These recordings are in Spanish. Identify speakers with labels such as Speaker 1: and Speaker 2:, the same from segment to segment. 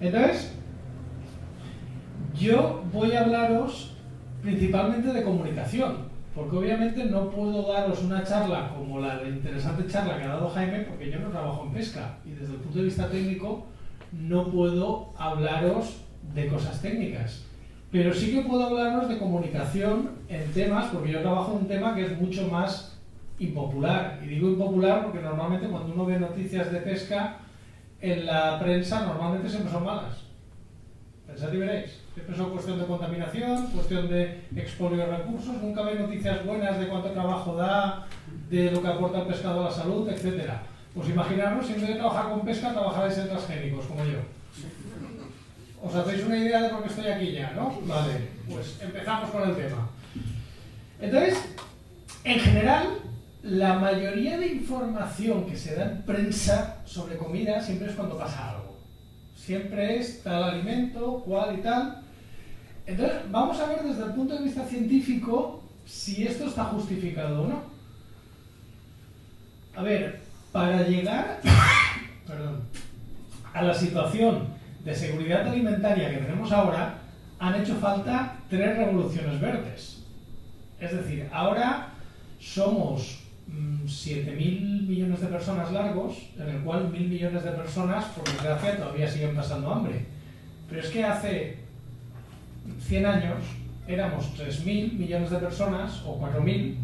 Speaker 1: Entonces, yo voy a hablaros principalmente de comunicación, porque obviamente no puedo daros una charla como la interesante charla que ha dado Jaime, porque yo no trabajo en pesca y desde el punto de vista técnico no puedo hablaros de cosas técnicas. Pero sí que puedo hablaros de comunicación en temas, porque yo trabajo en un tema que es mucho más impopular. Y digo impopular porque normalmente cuando uno ve noticias de pesca en la prensa normalmente siempre son malas. Pensad y veréis. Siempre son cuestión de contaminación, cuestión de expolio de recursos, nunca ve noticias buenas de cuánto trabajo da, de lo que aporta el pescado a la salud, etc. Pues imaginaros, si en vez de trabajar con pesca, trabajarais en transgénicos, como yo. ¿Os hacéis una idea de por qué estoy aquí ya, no? Vale, pues empezamos con el tema. Entonces, en general, la mayoría de información que se da en prensa sobre comida siempre es cuando pasa algo. Siempre es tal alimento, cual y tal. Entonces, vamos a ver desde el punto de vista científico si esto está justificado o no. A ver, para llegar a la situación de seguridad alimentaria que tenemos ahora, han hecho falta 3 revoluciones verdes. Es decir, ahora somos 7.000 millones de personas largos, en el cual 1.000 millones de personas, por desgracia, todavía siguen pasando hambre. Pero es que hace 100 años éramos 3.000 millones de personas, o 4.000,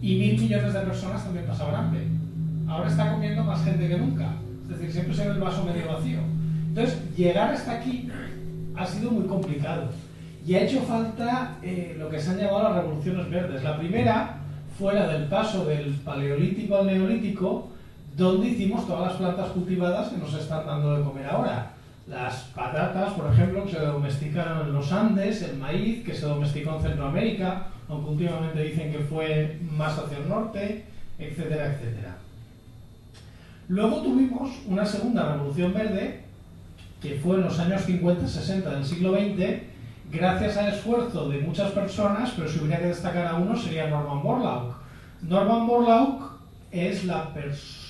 Speaker 1: y 1.000 millones de personas también pasaban hambre. Ahora está comiendo más gente que nunca. Es decir, siempre se ve el vaso medio vacío. Entonces, llegar hasta aquí ha sido muy complicado. Y ha hecho falta lo que se han llamado las revoluciones verdes. La primera fue la del paso del paleolítico al neolítico, donde hicimos todas las plantas cultivadas que nos están dando de comer ahora. Las patatas, por ejemplo, que se domesticaron en los Andes, el maíz, que se domesticó en Centroamérica, aunque últimamente dicen que fue más hacia el norte, etcétera, etcétera. Luego tuvimos una segunda revolución verde, que fue en los años 50-60 del siglo XX, gracias al esfuerzo de muchas personas, pero si hubiera que destacar a uno sería Norman Borlaug. Norman Borlaug es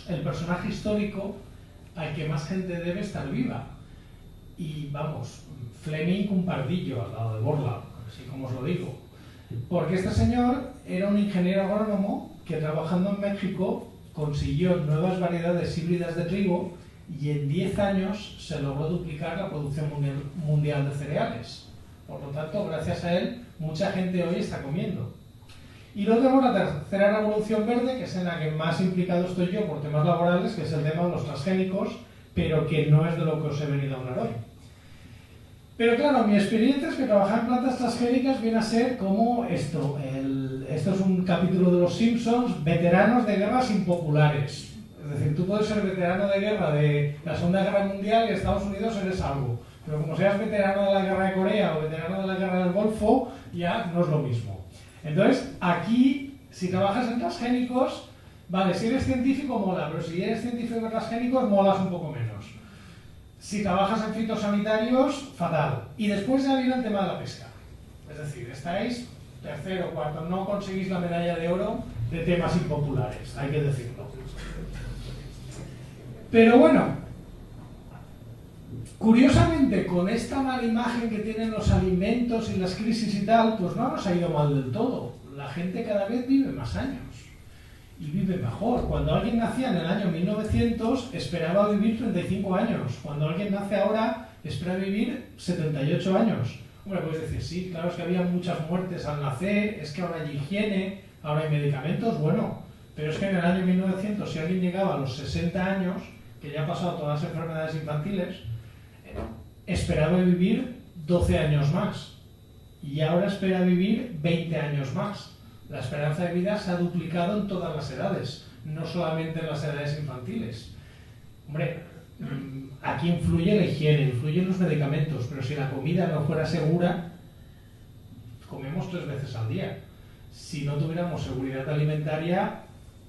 Speaker 1: el personaje histórico al que más gente debe estar viva. Y vamos, Fleming un pardillo al lado de Borlaug, así como os lo digo. Porque este señor era un ingeniero agrónomo que trabajando en México consiguió nuevas variedades híbridas de trigo y en 10 años se logró duplicar la producción mundial de cereales. Por lo tanto, gracias a él, mucha gente hoy está comiendo. Y luego tenemos la tercera revolución verde, que es en la que más implicado estoy yo por temas laborales, que es el tema de los transgénicos, pero que no es de lo que os he venido a hablar hoy. Pero claro, mi experiencia es que trabajar en plantas transgénicas viene a ser como esto. Esto es un capítulo de Los Simpsons, veteranos de guerras impopulares. Es decir, tú puedes ser veterano de guerra de la Segunda Guerra Mundial y en Estados Unidos eres algo. Pero como seas veterano de la Guerra de Corea o veterano de la Guerra del Golfo, ya no es lo mismo. Entonces, aquí, si trabajas en transgénicos, vale, si eres científico mola, pero si eres científico de transgénicos molas un poco menos. Si trabajas en fitosanitarios, fatal. Y después ya viene el tema de la pesca. Es decir, estáis tercero, cuarto, no conseguís la medalla de oro de temas impopulares, hay que decirlo. Pero bueno, curiosamente, con esta mala imagen que tienen los alimentos y las crisis y tal, pues no nos ha ido mal del todo. La gente cada vez vive más años y vive mejor. Cuando alguien nacía en el año 1900, esperaba vivir 35 años. Cuando alguien nace ahora, espera vivir 78 años. Hombre, puedes decir, sí, claro, es que había muchas muertes al nacer, es que ahora hay higiene, ahora hay medicamentos, bueno, pero es que en el año 1900, si alguien llegaba a los 60 años, que ya ha pasado todas las enfermedades infantiles, esperaba vivir 12 años más y ahora espera vivir 20 años más. La esperanza de vida se ha duplicado en todas las edades, no solamente en las edades infantiles. Hombre, aquí influye la higiene, influyen los medicamentos, pero si la comida no fuera segura, comemos 3 veces al día. Si no tuviéramos seguridad alimentaria,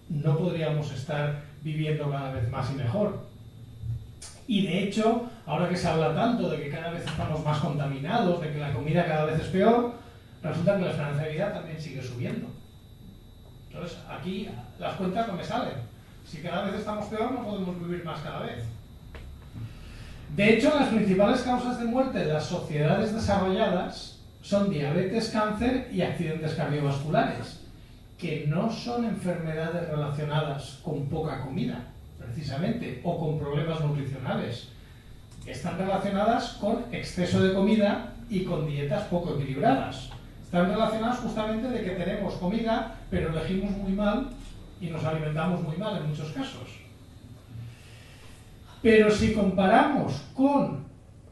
Speaker 1: no podríamos estar viviendo cada vez más y mejor. Y de hecho, ahora que se habla tanto de que cada vez estamos más contaminados, de que la comida cada vez es peor, resulta que la esperanza de vida también sigue subiendo. Entonces, aquí las cuentas no me salen. Si cada vez estamos peor, no podemos vivir más cada vez. De hecho, las principales causas de muerte de las sociedades desarrolladas son diabetes, cáncer y accidentes cardiovasculares, que no son enfermedades relacionadas con poca comida, precisamente, o con problemas nutricionales. Están relacionadas con exceso de comida y con dietas poco equilibradas. Están relacionadas justamente de que tenemos comida, pero elegimos muy mal y nos alimentamos muy mal en muchos casos. Pero si comparamos con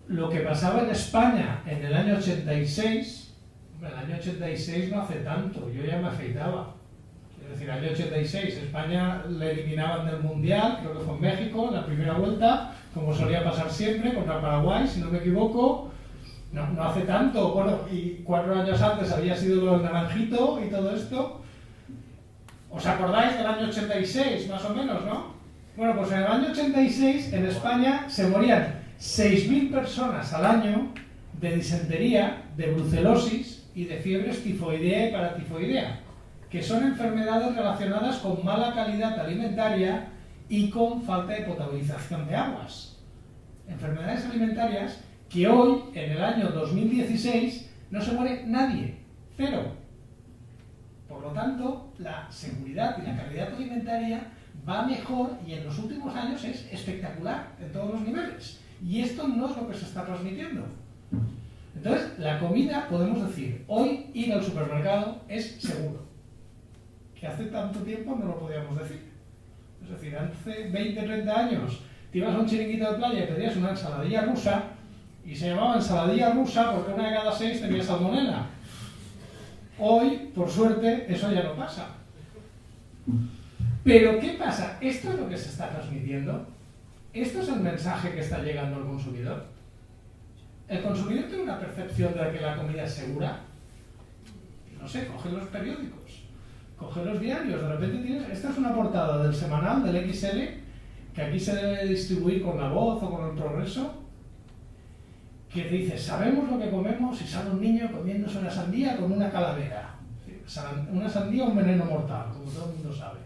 Speaker 1: lo que pasaba en España en el año 86, el año 86 no hace tanto, yo ya me afeitaba. Es decir, el año 86 España le eliminaban del Mundial, creo que fue en México, en la primera vuelta, como solía pasar siempre, contra Paraguay, si no me equivoco. No hace tanto, bueno, y 4 años antes había sido lo del naranjito y todo esto. ¿Os acordáis del año 86, más o menos, no? Bueno, pues en el año 86 en España se morían 6.000 personas al año de disentería, de brucelosis y de fiebres tifoidea y paratifoidea, que son enfermedades relacionadas con mala calidad alimentaria y con falta de potabilización de aguas. Enfermedades alimentarias que hoy, en el año 2016, no se muere nadie, cero. Por lo tanto, la seguridad y la calidad alimentaria va mejor y en los últimos años es espectacular en todos los niveles. Y esto no es lo que se está transmitiendo. Entonces, la comida, podemos decir, hoy ir al supermercado es seguro. Que hace tanto tiempo no lo podíamos decir. Es decir, hace 20, 30 años te ibas a un chiringuito de playa y pedías una ensaladilla rusa y se llamaba ensaladilla rusa porque una de cada 6 tenía salmonela. Hoy, por suerte, eso ya no pasa. Pero, ¿qué pasa? ¿Esto es lo que se está transmitiendo? ¿Esto es el mensaje que está llegando al consumidor? ¿El consumidor tiene una percepción de que la comida es segura? No sé, coge los periódicos, coge los diarios, de repente tienes... Esta es una portada del semanal, del XL, que aquí se debe distribuir con La Voz o con El Progreso, que dice, sabemos lo que comemos si sale un niño comiéndose una sandía con una calavera. Una sandía, un veneno mortal, como todo el mundo sabe.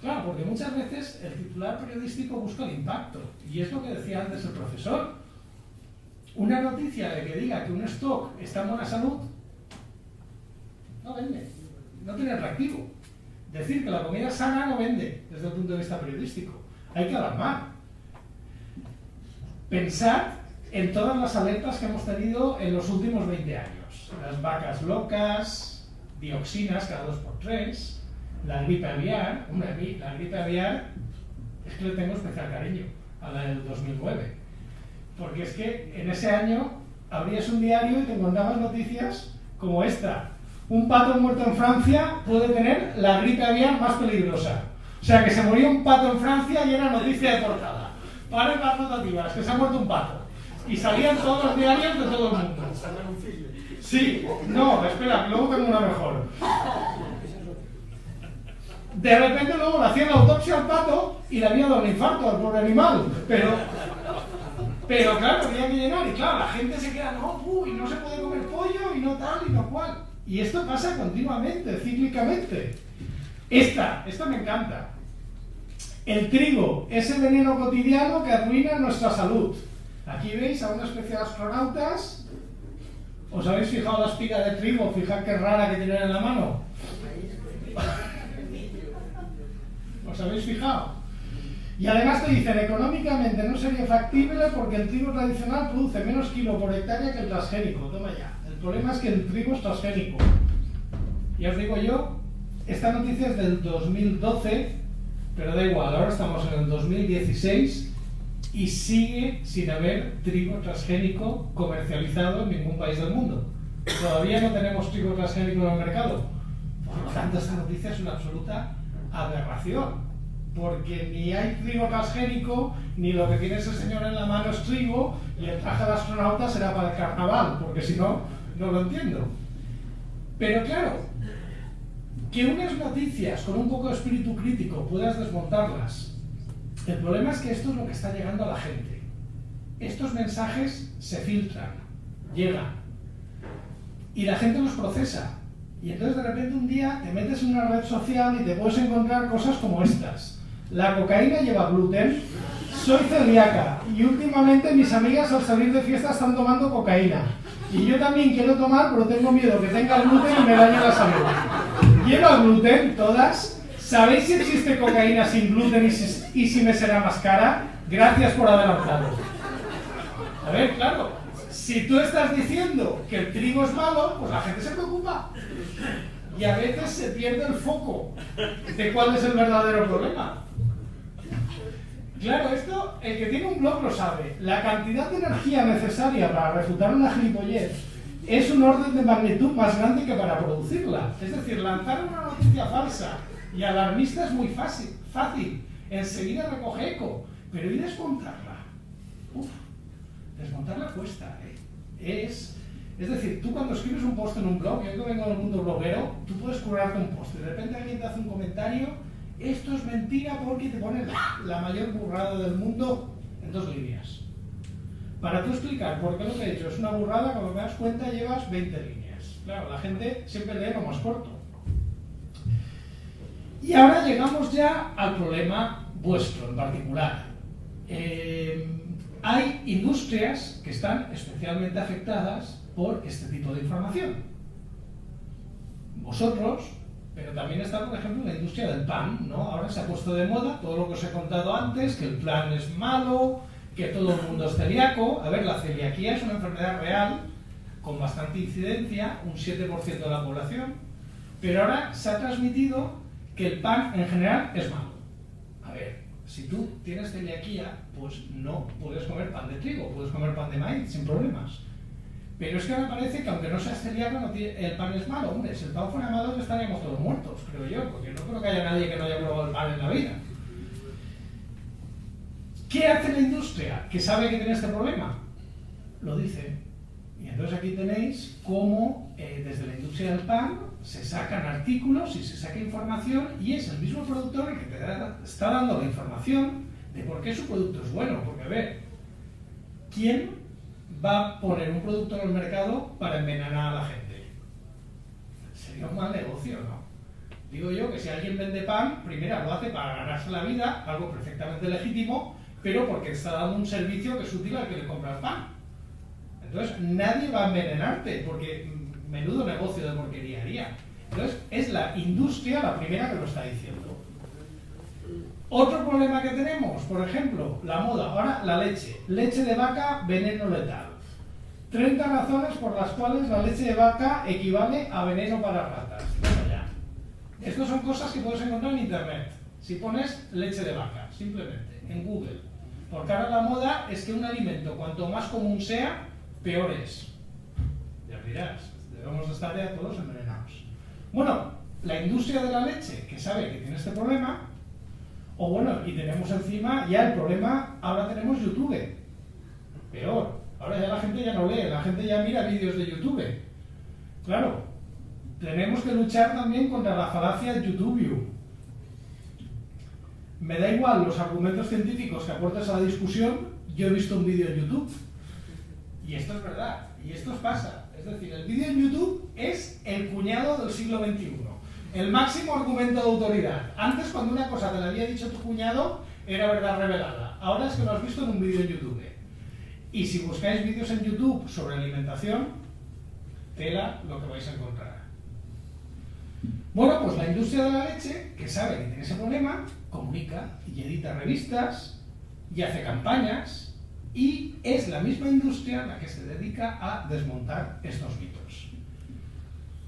Speaker 1: Claro, porque muchas veces el titular periodístico busca el impacto, y es lo que decía antes el profesor. Una noticia de que diga que un stock está en buena salud, no vende, no tiene atractivo. Decir que la comida es sana no vende desde el punto de vista periodístico. Hay que alarmar. Pensad en todas las alertas que hemos tenido en los últimos 20 años. Las vacas locas, dioxinas cada 2×3, la gripe aviar. La gripe aviar es que le tengo especial cariño a la del 2009. Porque es que en ese año abrías un diario y te encontrabas noticias como esta. Un pato muerto en Francia puede tener la gripe aviar más peligrosa. O sea, que se murió un pato en Francia y era noticia de portada. Paren las rotativas, que se ha muerto un pato. Y salían todos los diarios de todo el mundo. Sí, no, espera, luego tengo una mejor. De repente luego le hacían la autopsia al pato y le había dado un infarto al pobre animal. Pero claro, había que llenar. Y claro, la gente se queda, y no se puede comer pollo y no tal y no cual. Y esto pasa continuamente, cíclicamente. Esta me encanta. El trigo, ese veneno cotidiano que arruina nuestra salud. Aquí veis a una especie de astronautas. ¿Os habéis fijado la espiga de trigo? Fijad qué rara que tienen en la mano. ¿Os habéis fijado? Y además te dicen, económicamente no sería factible porque el trigo tradicional produce menos kilo por hectárea que el transgénico. Toma ya. El problema es que el trigo es transgénico. Ya os digo yo, esta noticia es del 2012, pero da igual, ahora estamos en el 2016 y sigue sin haber trigo transgénico comercializado en ningún país del mundo. Todavía no tenemos trigo transgénico en el mercado. Por lo tanto, esta noticia es una absoluta aberración. Porque ni hay trigo transgénico, ni lo que tiene ese señor en la mano es trigo, y el traje de astronauta será para el carnaval, porque si no, no lo entiendo. Pero claro, que unas noticias con un poco de espíritu crítico puedas desmontarlas. El problema es que esto es lo que está llegando a la gente. Estos mensajes se filtran, llegan, y la gente los procesa. Y entonces de repente un día te metes en una red social y te puedes encontrar cosas como estas. La cocaína lleva gluten, soy celíaca y últimamente mis amigas al salir de fiesta están tomando cocaína. Y yo también quiero tomar, pero tengo miedo que tenga gluten y me dañe la salud. ¿Lleva gluten todas? ¿Sabéis si existe cocaína sin gluten y si me será más cara? Gracias por adelantado. A ver, claro, si tú estás diciendo que el trigo es malo, pues la gente se preocupa. Y a veces se pierde el foco de cuál es el verdadero problema. Claro, esto, el que tiene un blog lo sabe. La cantidad de energía necesaria para refutar una gilipollez es un orden de magnitud más grande que para producirla. Es decir, lanzar una noticia falsa y alarmista es muy fácil. Enseguida recoge eco. Pero ¿y desmontarla? Desmontarla cuesta, ¿eh? Es decir, tú cuando escribes un post en un blog, yo que vengo del mundo bloguero, tú puedes curarte un post y de repente alguien te hace un comentario, esto es mentira porque te pone la mayor burrada del mundo en 2 líneas. Para tú explicar por qué lo que he hecho es una burrada, cuando te das cuenta llevas 20 líneas. Claro, la gente siempre lee lo más corto. Y ahora llegamos ya al problema vuestro en particular. Hay industrias que están especialmente afectadas por este tipo de información. Vosotros, pero también está, por ejemplo, la industria del pan, ¿no? Ahora se ha puesto de moda todo lo que os he contado antes, que el pan es malo, que todo el mundo es celíaco. A ver, la celiaquía es una enfermedad real, con bastante incidencia, un 7% de la población, pero ahora se ha transmitido que el pan en general es malo. A ver, si tú tienes celiaquía, pues no puedes comer pan de trigo, puedes comer pan de maíz sin problemas. Pero es que me parece que aunque no seas celíaco, el pan es malo. Hombre, si el pan fuera malo, estaríamos todos muertos, creo yo, porque no creo que haya nadie que no haya probado el pan en la vida. ¿Qué hace la industria que sabe que tiene este problema? Lo dice. Y entonces aquí tenéis cómo desde la industria del pan se sacan artículos y se saca información, y es el mismo productor el que te está dando la información de por qué su producto es bueno. Porque, a ver, ¿quién va a poner un producto en el mercado para envenenar a la gente? Sería un mal negocio, ¿no? Digo yo que si alguien vende pan, primero lo hace para ganarse la vida, algo perfectamente legítimo, pero porque está dando un servicio que es útil al que le compra el pan. Entonces nadie va a envenenarte, porque menudo negocio de porquería haría. Entonces es la industria la primera que lo está diciendo. Otro problema que tenemos, por ejemplo, la moda. Ahora la leche. Leche de vaca, veneno letal. 30 razones por las cuales la leche de vaca equivale a veneno para ratas. Bueno, ya. Estas son cosas que puedes encontrar en internet. Si pones leche de vaca, simplemente, en Google. Porque ahora la moda es que un alimento, cuanto más común sea, peor es. Ya dirás, debemos de estar ya todos envenenados. Bueno, la industria de la leche, que sabe que tiene este problema, o bueno, y tenemos encima ya el problema, ahora tenemos YouTube. Peor, ahora ya la gente ya no lee, la gente ya mira vídeos de YouTube. Claro, tenemos que luchar también contra la falacia de YouTube. Me da igual los argumentos científicos que aportes a la discusión, yo he visto un vídeo en YouTube. Y esto es verdad, y esto os pasa. Es decir, el vídeo en YouTube es el cuñado del siglo XXI. El máximo argumento de autoridad. Antes, cuando una cosa te la había dicho tu cuñado, era verdad revelada. Ahora es que lo has visto en un vídeo en YouTube. Y si buscáis vídeos en YouTube sobre alimentación, tela lo que vais a encontrar. Bueno, pues la industria de la leche, que sabe que tiene ese problema, comunica y edita revistas y hace campañas, y es la misma industria la que se dedica a desmontar estos mitos.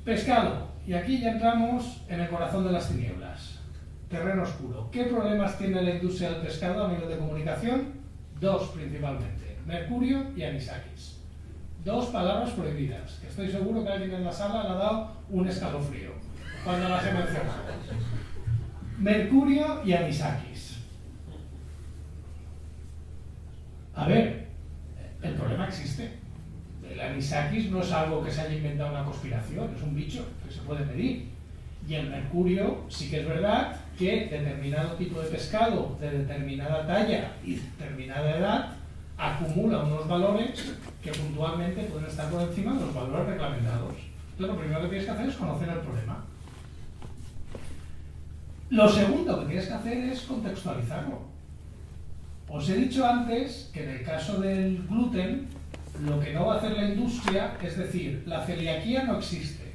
Speaker 1: Pescado. Y aquí ya entramos en el corazón de las tinieblas. Terreno oscuro. ¿Qué problemas tiene la industria del pescado a nivel de comunicación? 2 principalmente. Mercurio y anisakis. 2 palabras prohibidas, que estoy seguro que alguien en la sala le ha dado un escalofrío cuando las he mencionado. Mercurio y anisakis. A ver, el problema existe. El anisakis no es algo que se haya inventado una conspiración, es un bicho que se puede medir. Y el mercurio sí que es verdad que determinado tipo de pescado, de determinada talla y determinada edad, acumula unos valores que puntualmente pueden estar por encima de los valores reglamentados. Entonces lo primero que tienes que hacer es conocer el problema. Lo segundo que tienes que hacer es contextualizarlo. Os he dicho antes que en el caso del gluten, lo que no va a hacer la industria es decir, la celiaquía no existe,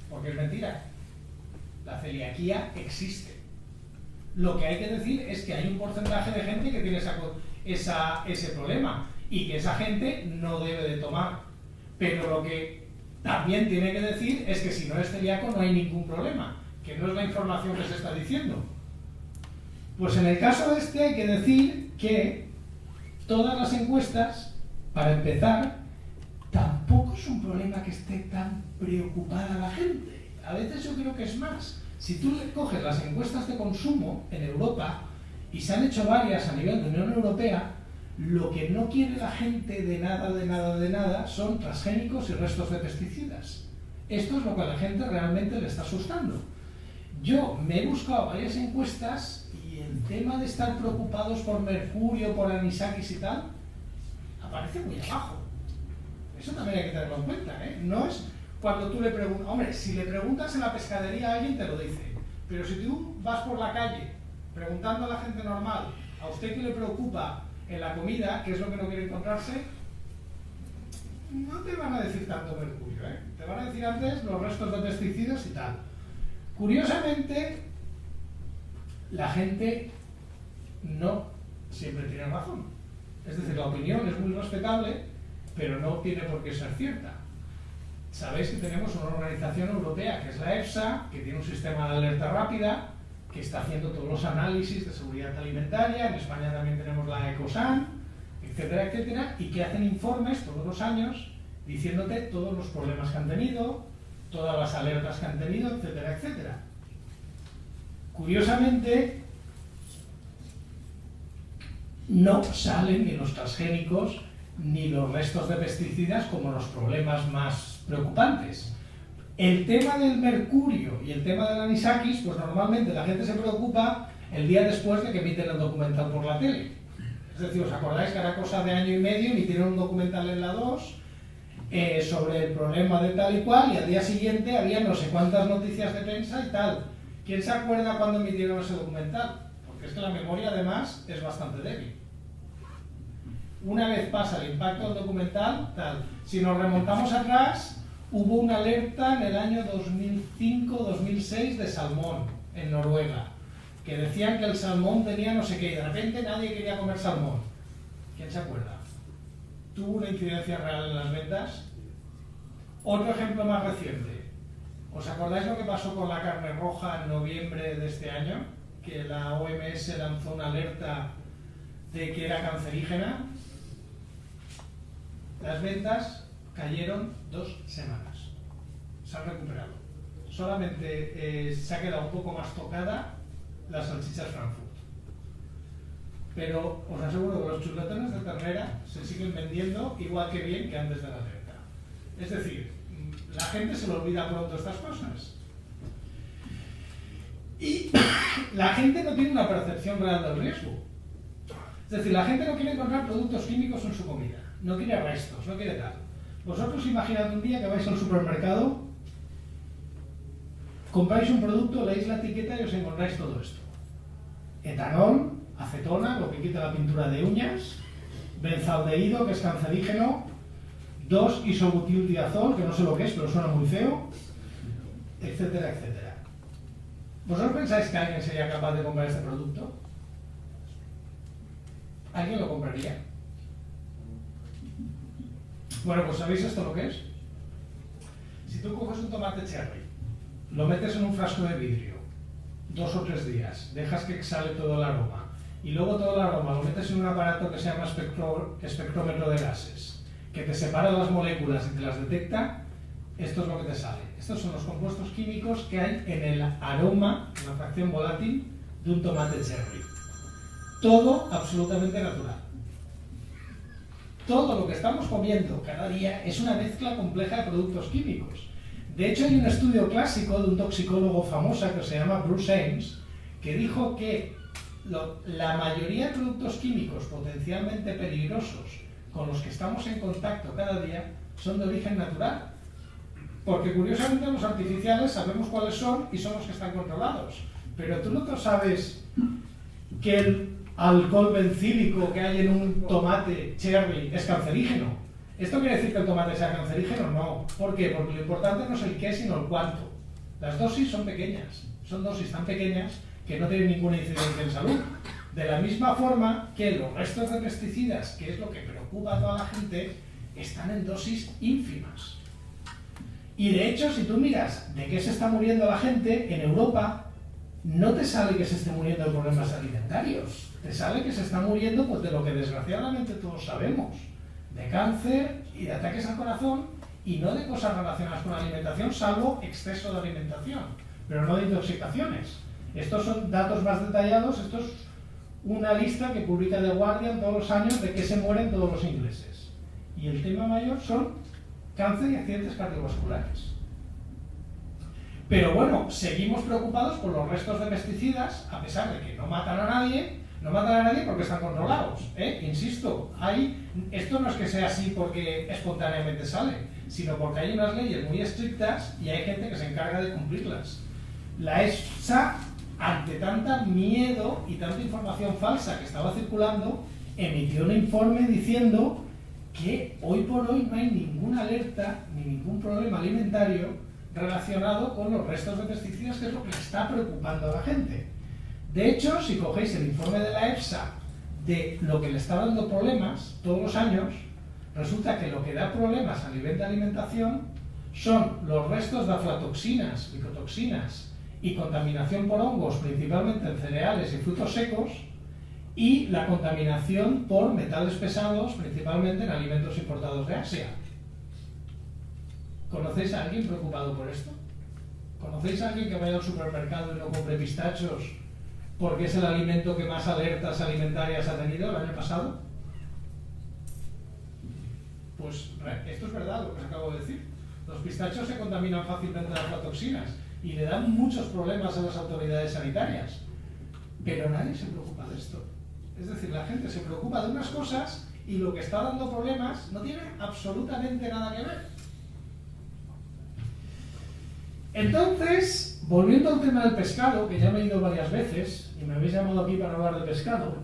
Speaker 1: porque es mentira. La celiaquía existe. Lo que hay que decir es que hay un porcentaje de gente que tiene ese problema y que esa gente no debe de tomar. Pero lo que también tiene que decir es que si no es celíaco no hay ningún problema, que no es la información que se está diciendo. Pues en el caso este hay que decir que todas las encuestas, para empezar, tampoco es un problema que esté tan preocupada la gente. A veces yo creo que es más. Si tú coges las encuestas de consumo en Europa, y se han hecho varias a nivel de Unión Europea, lo que no quiere la gente de nada son transgénicos y restos de pesticidas. Esto es lo que a la gente realmente le está asustando. Yo me he buscado varias encuestas y el tema de estar preocupados por mercurio, por anisakis y tal, aparece muy abajo. Eso también hay que tenerlo en cuenta, ¿eh? No es cuando tú le preguntas, hombre, si le preguntas en la pescadería a alguien te lo dice, pero si tú vas por la calle preguntando a la gente normal, a usted qué le preocupa en la comida, qué es lo que no quiere encontrarse, no te van a decir tanto mercurio, ¿eh? Te van a decir antes los restos de pesticidas y tal. Curiosamente, la gente no siempre tiene razón. Es decir, la opinión es muy respetable, pero no tiene por qué ser cierta. Sabéis que tenemos una organización europea que es la EFSA, que tiene un sistema de alerta rápida, que está haciendo todos los análisis de seguridad alimentaria. En España también tenemos la Ecosan, etcétera, etcétera, y que hacen informes todos los años diciéndote todos los problemas que han tenido, todas las alertas que han tenido, etcétera, etcétera. Curiosamente, no salen ni los transgénicos ni los restos de pesticidas como los problemas más preocupantes. El tema del mercurio y el tema del anisakis, pues normalmente la gente se preocupa el día después de que emiten el documental por la tele. Es decir, ¿os acordáis que era cosa de año y medio emitieron un documental en la 2 sobre el problema de tal y cual, y al día siguiente había no sé cuántas noticias de prensa y tal? ¿Quién se acuerda cuando emitieron ese documental? Porque es que la memoria además es bastante débil. Una vez pasa el impacto del documental, tal. Si nos remontamos atrás, hubo una alerta en el año 2005-2006 de salmón en Noruega, que decían que el salmón tenía no sé qué, y de repente nadie quería comer salmón. ¿Quién se acuerda? ¿Tuvo una incidencia real en las ventas? Otro ejemplo más reciente. ¿Os acordáis lo que pasó con la carne roja en noviembre de este año? Que la OMS lanzó una alerta de que era cancerígena. Las ventas cayeron 2 semanas. Se han recuperado. Solamente se ha quedado un poco más tocada las salchichas Frankfurt. Pero os aseguro que los chuletones de ternera se siguen vendiendo igual que bien que antes de la alerta. Es decir, la gente se le olvida pronto estas cosas. Y la gente no tiene una percepción real del riesgo. Es decir, la gente no quiere encontrar productos químicos en su comida. No quiere restos, no quiere tal. Vosotros imaginad un día que vais al supermercado, compráis un producto, leéis la etiqueta y os encontráis todo esto. Etanol, acetona, lo que quita la pintura de uñas, benzaldehído, que es cancerígeno, 2-isobutildiazol, que no sé lo que es, pero suena muy feo, etcétera, etcétera. ¿Vosotros pensáis que alguien sería capaz de comprar este producto? ¿Alguien lo compraría? Bueno, pues ¿sabéis esto lo que es? Si tú coges un tomate cherry, lo metes en un frasco de vidrio, 2 o 3 días, dejas que exhale todo el aroma, y luego todo el aroma lo metes en un aparato que se llama espectrómetro de gases, que te separa las moléculas y te las detecta, esto es lo que te sale. Estos son los compuestos químicos que hay en el aroma, en la fracción volátil de un tomate cherry. Todo absolutamente natural. Todo lo que estamos comiendo cada día es una mezcla compleja de productos químicos. De hecho, hay un estudio clásico de un toxicólogo famoso que se llama Bruce Ames, que dijo que la mayoría de productos químicos potencialmente peligrosos con los que estamos en contacto cada día son de origen natural. Porque curiosamente los artificiales sabemos cuáles son y son los que están controlados. Pero tú no sabes que alcohol bencílico que hay en un tomate cherry es cancerígeno. ¿Esto quiere decir que el tomate sea cancerígeno? No. ¿Por qué? Porque lo importante no es el qué, sino el cuánto. Las dosis son pequeñas. Son dosis tan pequeñas que no tienen ninguna incidencia en salud. De la misma forma que los restos de pesticidas, que es lo que preocupa a toda la gente, están en dosis ínfimas. Y de hecho, si tú miras de qué se está muriendo la gente, en Europa no te sale que se esté muriendo de problemas alimentarios. Te sale que se está muriendo pues, de lo que desgraciadamente todos sabemos. De cáncer y de ataques al corazón y no de cosas relacionadas con la alimentación, salvo exceso de alimentación, pero no de intoxicaciones. Estos son datos más detallados, esto es una lista que publica The Guardian todos los años de que se mueren todos los ingleses. Y el tema mayor son cáncer y accidentes cardiovasculares. Pero bueno, seguimos preocupados por los restos de pesticidas, a pesar de que no matan a nadie, porque están controlados. Insisto, esto no es que sea así porque espontáneamente sale, sino porque hay unas leyes muy estrictas y hay gente que se encarga de cumplirlas. La EFSA, ante tanta miedo y tanta información falsa que estaba circulando, emitió un informe diciendo que hoy por hoy no hay ninguna alerta ni ningún problema alimentario relacionado con los restos de pesticidas, que es lo que le está preocupando a la gente. De hecho, si cogéis el informe de la EFSA de lo que le está dando problemas todos los años, resulta que lo que da problemas a nivel de alimentación son los restos de aflatoxinas, micotoxinas y contaminación por hongos, principalmente en cereales y frutos secos, y la contaminación por metales pesados, principalmente en alimentos importados de Asia. ¿Conocéis a alguien preocupado por esto? ¿Conocéis a alguien que vaya al supermercado y no compre pistachos porque es el alimento que más alertas alimentarias ha tenido el año pasado? Pues esto es verdad lo que os acabo de decir. Los pistachos se contaminan fácilmente de aflatoxinas y le dan muchos problemas a las autoridades sanitarias. Pero nadie se preocupa de esto. Es decir, la gente se preocupa de unas cosas y lo que está dando problemas no tiene absolutamente nada que ver. Entonces, volviendo al tema del pescado, que ya me he ido varias veces y me habéis llamado aquí para hablar de pescado,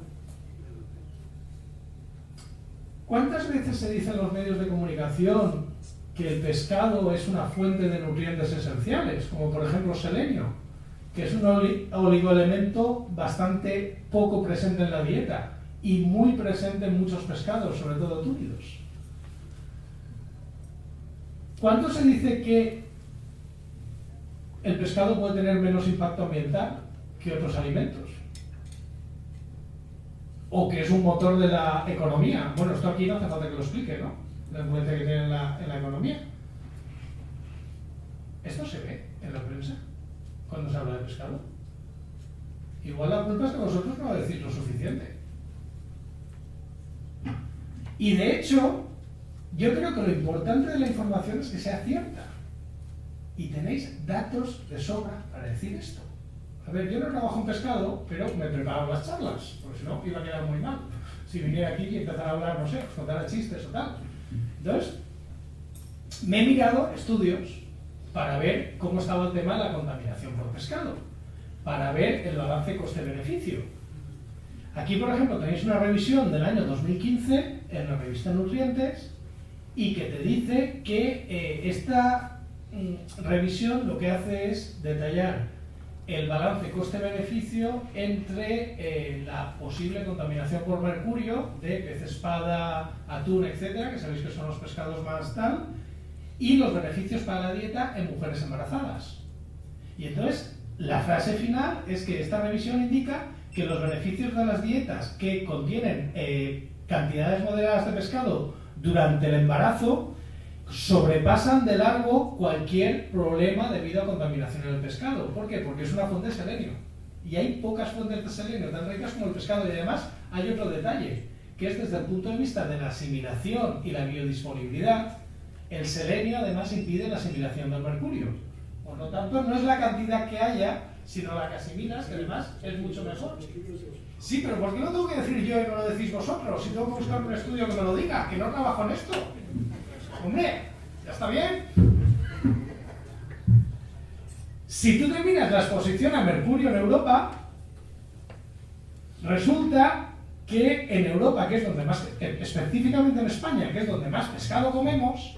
Speaker 1: ¿cuántas veces se dice en los medios de comunicación que el pescado es una fuente de nutrientes esenciales, como por ejemplo selenio, que es un oligoelemento bastante poco presente en la dieta y muy presente en muchos pescados, sobre todo túnidos? ¿Cuánto se dice que el pescado puede tener menos impacto ambiental que otros alimentos? O que es un motor de la economía. Bueno, esto aquí no hace falta que lo explique, ¿no? La influencia que tiene en la economía. Esto se ve en la prensa cuando se habla de pescado. Igual la culpa es que vosotros no decís lo suficiente. Y de hecho, yo creo que lo importante de la información es que sea cierta. Y tenéis datos de sobra para decir esto. A ver, yo no trabajo en pescado, pero me preparo las charlas, porque si no iba a quedar muy mal. Si viniera aquí y empezara a hablar, no sé, contar chistes o tal. Entonces, me he mirado estudios para ver cómo estaba el tema de la contaminación por pescado, para ver el balance coste-beneficio. Aquí, por ejemplo, tenéis una revisión del año 2015 en la revista Nutrientes y que te dice que esta revisión lo que hace es detallar el balance coste-beneficio entre la posible contaminación por mercurio de pez espada, atún, etcétera, que sabéis que son los pescados más tal, y los beneficios para la dieta en mujeres embarazadas. Y entonces, la frase final es que esta revisión indica que los beneficios de las dietas que contienen cantidades moderadas de pescado durante el embarazo sobrepasan de largo cualquier problema debido a contaminación en el pescado. ¿Por qué? Porque es una fuente de selenio. Y hay pocas fuentes de selenio tan ricas como el pescado. Y además hay otro detalle, que es desde el punto de vista de la asimilación y la biodisponibilidad, el selenio además impide la asimilación del mercurio. Por lo tanto, no es la cantidad que haya, sino la que asimilas, que además es mucho mejor. Sí, pero ¿por qué lo tengo que decir yo y no lo decís vosotros? Si tengo que buscar un estudio que me lo diga, que no trabajo en esto. Hombre, ¿ya está bien? Si tú te miras la exposición a mercurio en Europa, Resulta que en Europa, que es donde más, específicamente en España, que es donde más pescado comemos,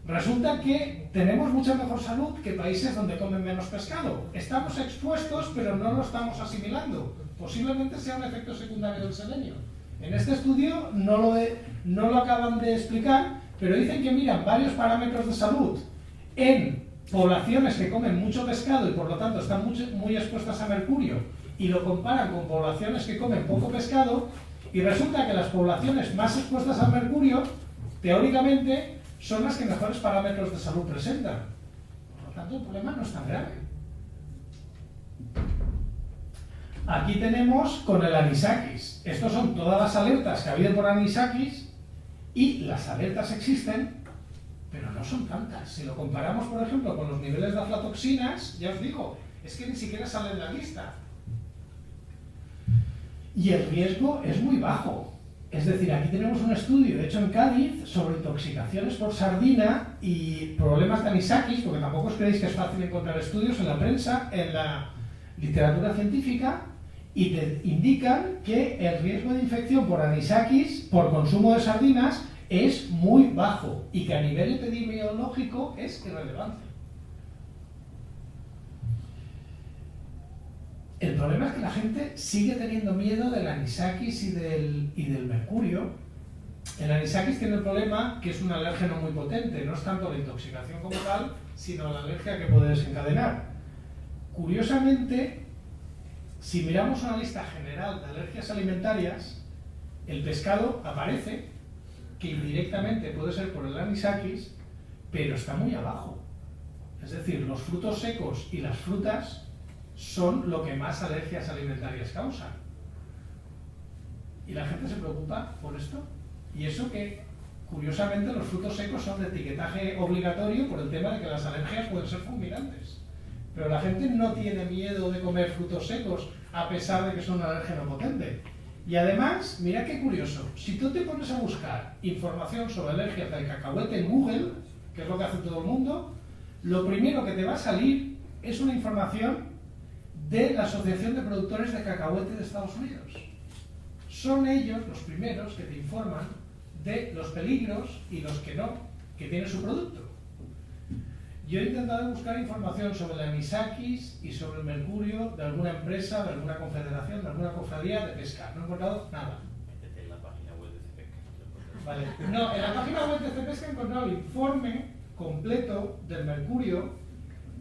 Speaker 1: resulta que tenemos mucha mejor salud que países donde comen menos pescado. Estamos expuestos, pero no lo estamos asimilando. Posiblemente sea un efecto secundario del selenio. En este estudio no lo acaban de explicar, pero dicen que miran varios parámetros de salud en poblaciones que comen mucho pescado y por lo tanto están muy expuestas a mercurio, y lo comparan con poblaciones que comen poco pescado, y resulta que las poblaciones más expuestas al mercurio, teóricamente, son las que mejores parámetros de salud presentan. Por lo tanto, el problema no es tan grave. Aquí tenemos con el anisakis. Estos son todas las alertas que ha habido por anisakis, y las alertas existen, pero no son tantas. Si lo comparamos, por ejemplo, con los niveles de aflatoxinas, ya os digo, es que ni siquiera sale en la lista. Y el riesgo es muy bajo. Es decir, aquí tenemos un estudio hecho en Cádiz sobre intoxicaciones por sardina y problemas de anisakis, porque tampoco os creéis que es fácil encontrar estudios en la prensa, en la literatura científica, y te indican que el riesgo de infección por anisakis, por consumo de sardinas, es muy bajo y que a nivel epidemiológico es irrelevante. El problema es que la gente sigue teniendo miedo del anisakis y del mercurio. El anisakis tiene el problema que es un alérgeno muy potente, no es tanto la intoxicación como tal, sino la alergia que puede desencadenar. Curiosamente, si miramos una lista general de alergias alimentarias, el pescado aparece, que indirectamente puede ser por el anisakis, pero está muy abajo. Es decir, los frutos secos y las frutas son lo que más alergias alimentarias causan. Y la gente se preocupa por esto. Y eso que, curiosamente, los frutos secos son de etiquetaje obligatorio por el tema de que las alergias pueden ser fulminantes. Pero la gente no tiene miedo de comer frutos secos a pesar de que son un alérgeno potente. Y además, mira qué curioso, si tú te pones a buscar información sobre alergias del cacahuete en Google, que es lo que hace todo el mundo, lo primero que te va a salir es una información de la Asociación de Productores de Cacahuete de Estados Unidos. Son ellos los primeros que te informan de los peligros y los que no, que tiene su producto. Yo he intentado buscar información sobre el anisakis y sobre el mercurio de alguna empresa, de alguna confederación, de alguna cofradía de pesca. No he encontrado nada.
Speaker 2: Métete en la página web de CEPESCA.
Speaker 1: Vale. No, en la página web de CEPESCA he encontrado el informe completo del mercurio,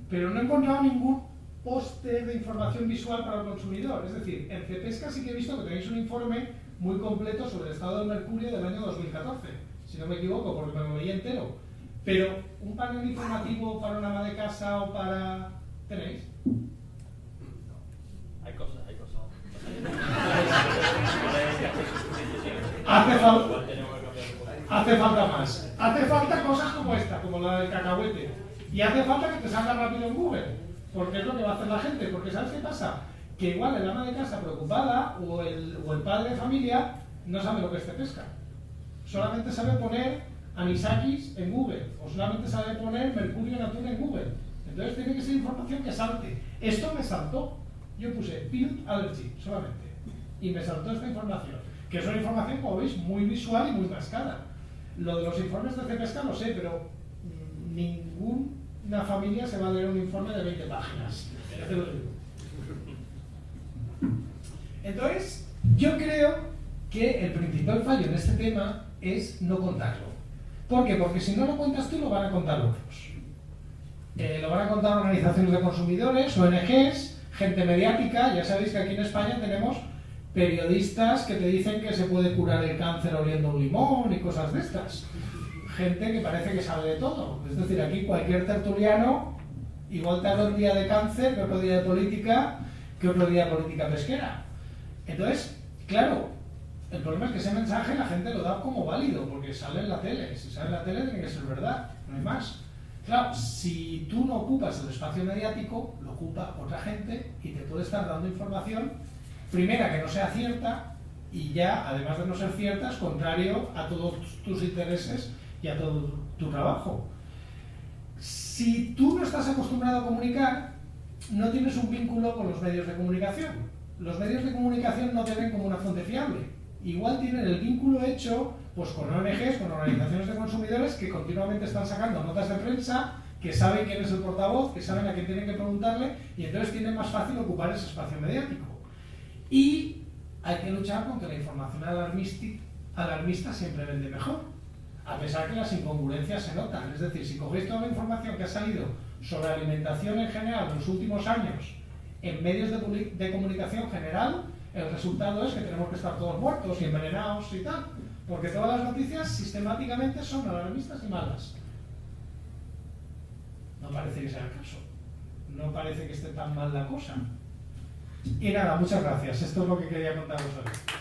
Speaker 1: pero no he encontrado ningún póster de información visual para el consumidor. Es decir, en CEPESCA sí que he visto que tenéis un informe muy completo sobre el estado del mercurio del año 2014, si no me equivoco, porque me lo veía entero. Pero un panel informativo para una ama de casa o para... ¿tenéis?
Speaker 2: Hay cosas.
Speaker 1: Hace falta más. Hace falta cosas como esta, como la del cacahuete. Y hace falta que te salga rápido en Google, porque es lo que va a hacer la gente. Porque ¿sabes qué pasa? Que igual el ama de casa preocupada o el padre de familia no sabe lo que es CEPESCA. Solamente sabe poner anisakis en Google, o solamente sabe poner mercurio en atún en Google. Entonces tiene que ser información que salte. Esto me saltó. Yo puse peanut allergy solamente y me saltó esta información, que es una información, como veis, muy visual y muy mascada. Lo de los informes de CEPESCA lo sé, pero ninguna familia se va a leer un informe de 20 páginas. Ya te lo digo. Entonces, yo creo que el principal fallo en este tema es no contarlo. ¿Por qué? Porque si no lo cuentas tú, lo van a contar otros. Lo van a contar organizaciones de consumidores, ONGs, gente mediática. Ya sabéis que aquí en España tenemos periodistas que te dicen que se puede curar el cáncer oliendo un limón y cosas de estas. Gente que parece que sabe de todo. Es decir, aquí cualquier tertuliano igual te habla un día de cáncer, que otro día de política, que otro día de política pesquera. Entonces, claro, el problema es que ese mensaje la gente lo da como válido, porque sale en la tele. Si sale en la tele tiene que ser verdad, no hay más. Claro, si tú no ocupas el espacio mediático, lo ocupa otra gente y te puede estar dando información, primera, que no sea cierta, y ya, además de no ser cierta, es contrario a todos tus intereses y a todo tu trabajo. Si tú no estás acostumbrado a comunicar, no tienes un vínculo con los medios de comunicación. los medios de comunicación no te ven como una fuente fiable. Igual tienen el vínculo hecho pues con ONGs, con organizaciones de consumidores que continuamente están sacando notas de prensa, que saben quién es el portavoz, que saben a quién tienen que preguntarle, y entonces tienen más fácil ocupar ese espacio mediático. Y hay que luchar con que la información alarmista siempre vende mejor, a pesar que las incongruencias se notan. Es decir, si cogéis toda la información que ha salido sobre alimentación en general en los últimos años en medios de comunicación general, el resultado es que tenemos que estar todos muertos y envenenados y tal, porque todas las noticias sistemáticamente son alarmistas y malas. No parece que sea el caso, no parece que esté tan mal la cosa. Y nada, muchas gracias, esto es lo que quería contaros hoy.